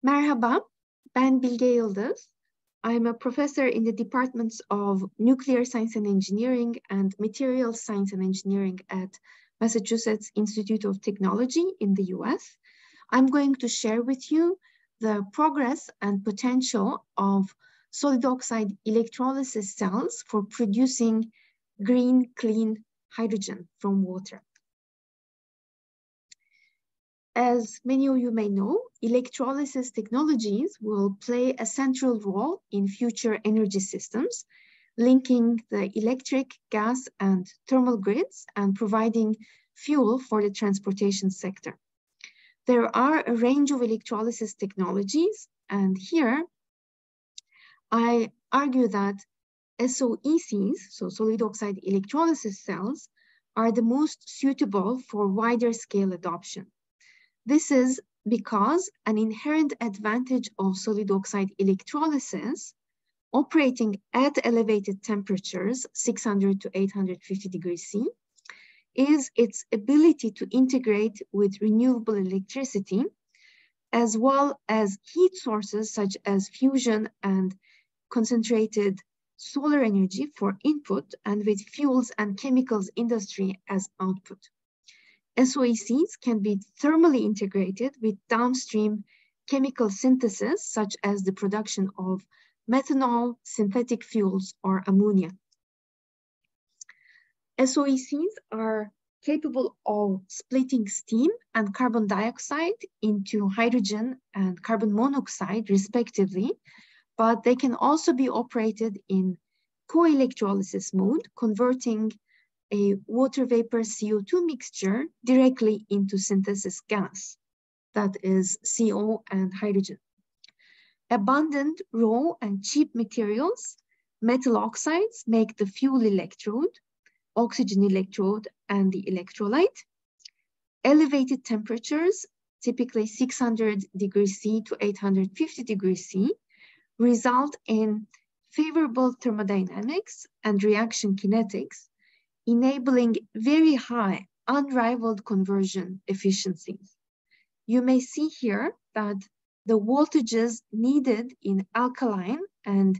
Merhaba, ben Bilge Yıldız. I'm a professor in the departments of Nuclear Science and Engineering and Materials Science and Engineering at Massachusetts Institute of Technology in the US. I'm going to share with you the progress and potential of solid oxide electrolysis cells for producing green, clean hydrogen from water. As many of you may know, electrolysis technologies will play a central role in future energy systems, linking the electric, gas, and thermal grids and providing fuel for the transportation sector. There are a range of electrolysis technologies, and here I argue that SOECs, so solid oxide electrolysis cells, are the most suitable for wider scale adoption. This is because an inherent advantage of solid oxide electrolysis operating at elevated temperatures, 600 to 850 degrees C, is its ability to integrate with renewable electricity, as well as heat sources such as fusion and concentrated solar energy for input, and with fuels and chemicals industry as output. SOECs can be thermally integrated with downstream chemical synthesis, such as the production of methanol, synthetic fuels, or ammonia. SOECs are capable of splitting steam and carbon dioxide into hydrogen and carbon monoxide, respectively, but they can also be operated in co-electrolysis mode, converting a water vapor CO2 mixture directly into synthesis gas, that is CO and hydrogen. Abundant raw and cheap materials, metal oxides, make the fuel electrode, oxygen electrode, and the electrolyte. Elevated temperatures, typically 600 degrees C to 850 degrees C, result in favorable thermodynamics and reaction kinetics, enabling very high, unrivaled conversion efficiencies. You may see here that the voltages needed in alkaline and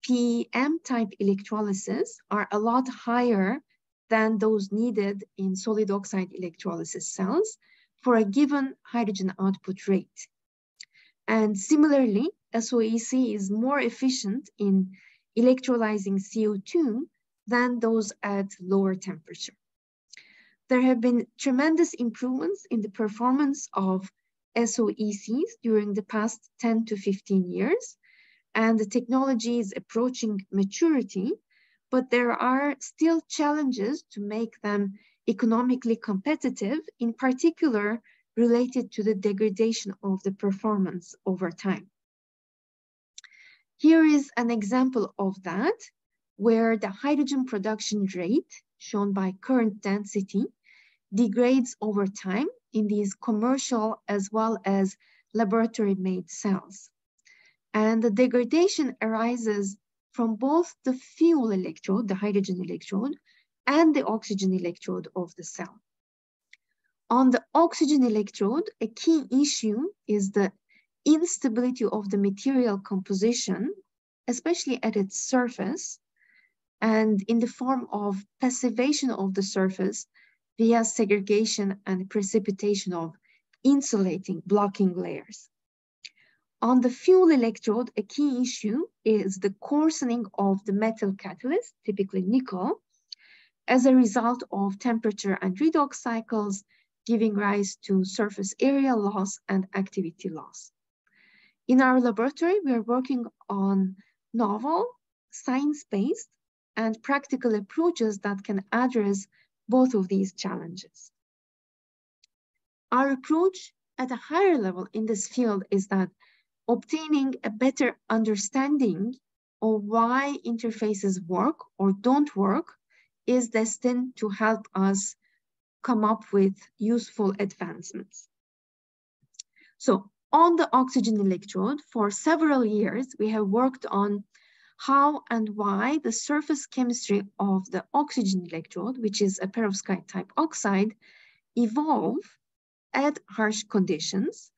PEM type electrolysis are a lot higher than those needed in solid oxide electrolysis cells for a given hydrogen output rate. And similarly, SOEC is more efficient in electrolyzing CO2 than those at lower temperature. There have been tremendous improvements in the performance of SOECs during the past 10 to 15 years, and the technology is approaching maturity, but there are still challenges to make them economically competitive, in particular related to the degradation of the performance over time. Here is an example of that, where the hydrogen production rate, shown by current density, degrades over time in these commercial as well as laboratory-made cells. And the degradation arises from both the fuel electrode, the hydrogen electrode, and the oxygen electrode of the cell. On the oxygen electrode, a key issue is the instability of the material composition, especially at its surface, and in the form of passivation of the surface via segregation and precipitation of insulating, blocking layers. On the fuel electrode, a key issue is the coarsening of the metal catalyst, typically nickel, as a result of temperature and redox cycles, giving rise to surface area loss and activity loss. In our laboratory, we are working on novel, science-based, and practical approaches that can address both of these challenges. Our approach at a higher level in this field is that obtaining a better understanding of why interfaces work or don't work is destined to help us come up with useful advancements. So on the oxygen electrode, for several years, we have worked on how and why the surface chemistry of the oxygen electrode, which is a perovskite type oxide, evolve at harsh conditions,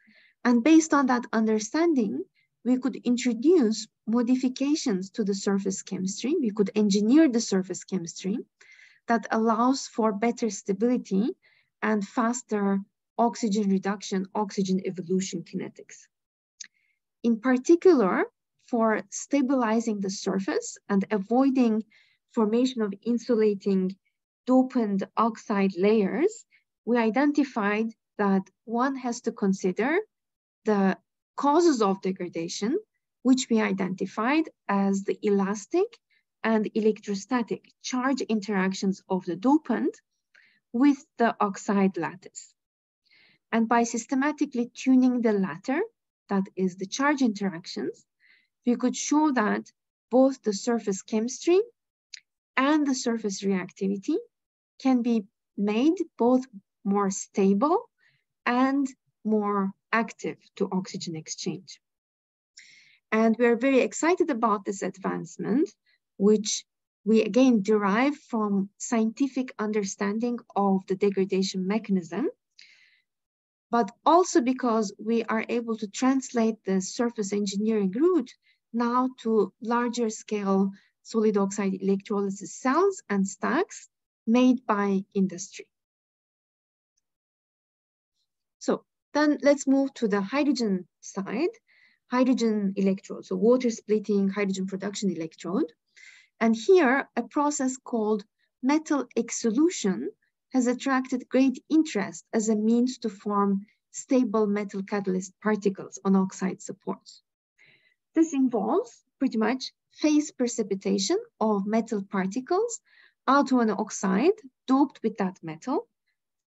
And based on that understanding, we could introduce modifications to the surface chemistry. We could engineer the surface chemistry that allows for better stability and faster oxygen reduction, oxygen evolution kinetics. In particular, for stabilizing the surface and avoiding formation of insulating dopant oxide layers, we identified that one has to consider the causes of degradation, which we identified as the elastic and electrostatic charge interactions of the dopant with the oxide lattice. And by systematically tuning the latter, that is the charge interactions, we could show that both the surface chemistry and the surface reactivity can be made both more stable and more active to oxygen exchange. And we're very excited about this advancement, which we again derive from scientific understanding of the degradation mechanism, but also because we are able to translate the surface engineering route now to larger scale solid oxide electrolysis cells and stacks made by industry. So then let's move to the hydrogen side, hydrogen electrode, so water splitting hydrogen production electrode. And here, a process called metal exsolution has attracted great interest as a means to form stable metal catalyst particles on oxide supports. This involves pretty much phase precipitation of metal particles out of an oxide doped with that metal,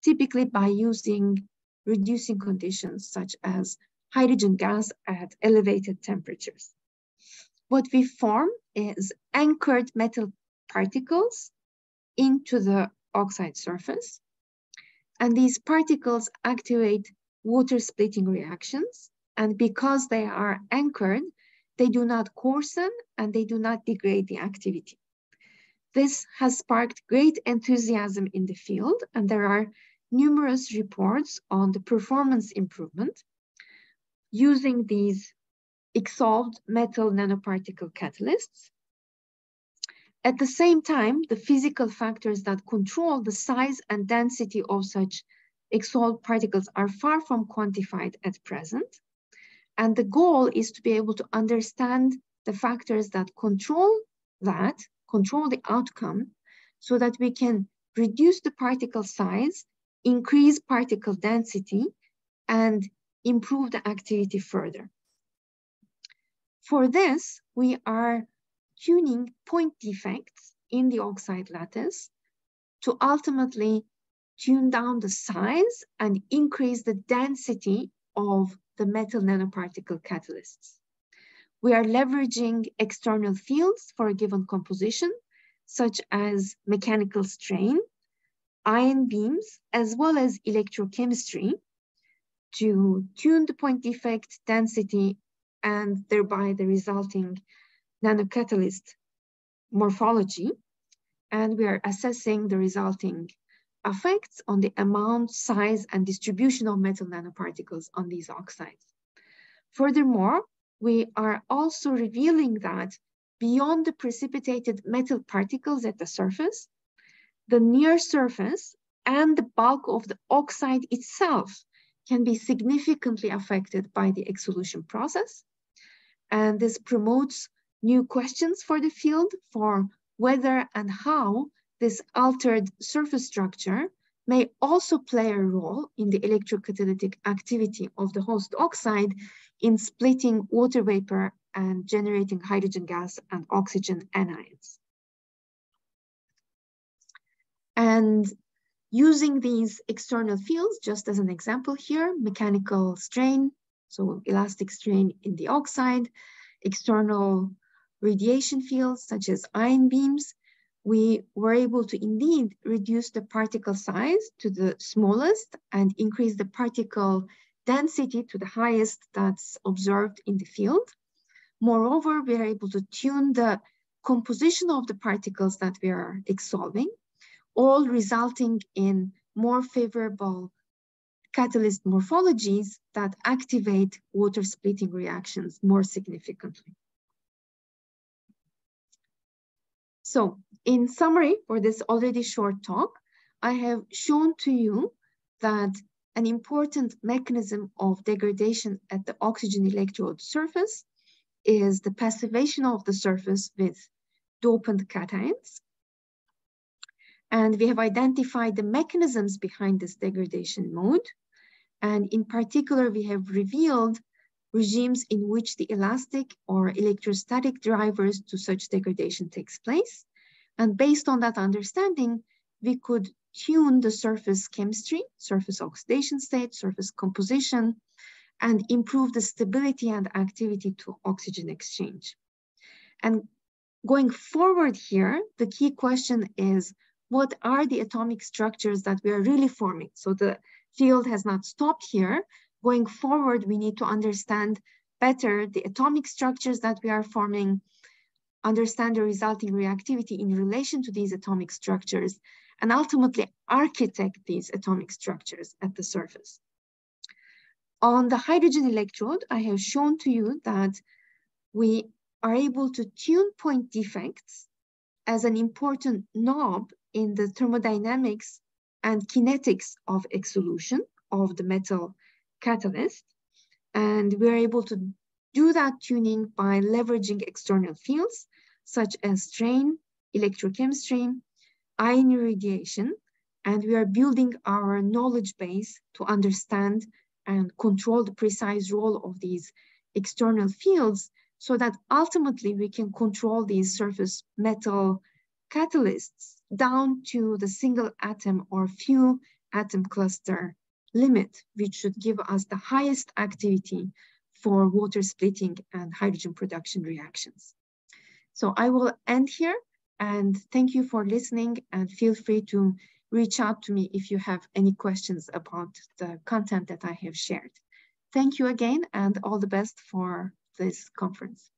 typically by using reducing conditions such as hydrogen gas at elevated temperatures. What we form is anchored metal particles into the oxide surface. And these particles activate water splitting reactions. And because they are anchored, they do not coarsen and they do not degrade the activity. This has sparked great enthusiasm in the field, and there are numerous reports on the performance improvement using these exsolved metal nanoparticle catalysts. At the same time, the physical factors that control the size and density of such exsolved particles are far from quantified at present. And the goal is to be able to understand the factors that control the outcome, so that we can reduce the particle size, increase particle density, and improve the activity further. For this, we are tuning point defects in the oxide lattice to ultimately tune down the size and increase the density of the metal nanoparticle catalysts. We are leveraging external fields for a given composition, such as mechanical strain, ion beams, as well as electrochemistry, to tune the point defect density and thereby the resulting nanocatalyst morphology. And we are assessing the resulting effects on the amount, size, and distribution of metal nanoparticles on these oxides. Furthermore, we are also revealing that beyond the precipitated metal particles at the surface, the near surface and the bulk of the oxide itself can be significantly affected by the exsolution process. And this promotes new questions for the field for whether and how this altered surface structure may also play a role in the electrocatalytic activity of the host oxide in splitting water vapor and generating hydrogen gas and oxygen anions. And using these external fields, just as an example here, mechanical strain, so elastic strain in the oxide, external radiation fields such as ion beams, we were able to indeed reduce the particle size to the smallest and increase the particle density to the highest that's observed in the field. Moreover, we are able to tune the composition of the particles that we are exsolving, all resulting in more favorable catalyst morphologies that activate water splitting reactions more significantly. So in summary for this already short talk, I have shown to you that an important mechanism of degradation at the oxygen electrode surface is the passivation of the surface with dopant cations. And we have identified the mechanisms behind this degradation mode. And in particular, we have revealed regimes in which the elastic or electrostatic drivers to such degradation takes place. And based on that understanding, we could tune the surface chemistry, surface oxidation state, surface composition, and improve the stability and activity to oxygen exchange. And going forward here, the key question is, what are the atomic structures that we are really forming? So the field has not stopped here. Going forward, we need to understand better the atomic structures that we are forming, understand the resulting reactivity in relation to these atomic structures, and ultimately architect these atomic structures at the surface. On the hydrogen electrode, I have shown to you that we are able to tune point defects as an important knob in the thermodynamics and kinetics of exsolution of the metal catalyst. And we're able to do that tuning by leveraging external fields such as strain, electrochemistry, ion irradiation, and we are building our knowledge base to understand and control the precise role of these external fields so that ultimately we can control these surface metal catalysts down to the single atom or few atom cluster limit, which should give us the highest activity for water splitting and hydrogen production reactions. So I will end here and thank you for listening, and feel free to reach out to me if you have any questions about the content that I have shared. Thank you again and all the best for this conference.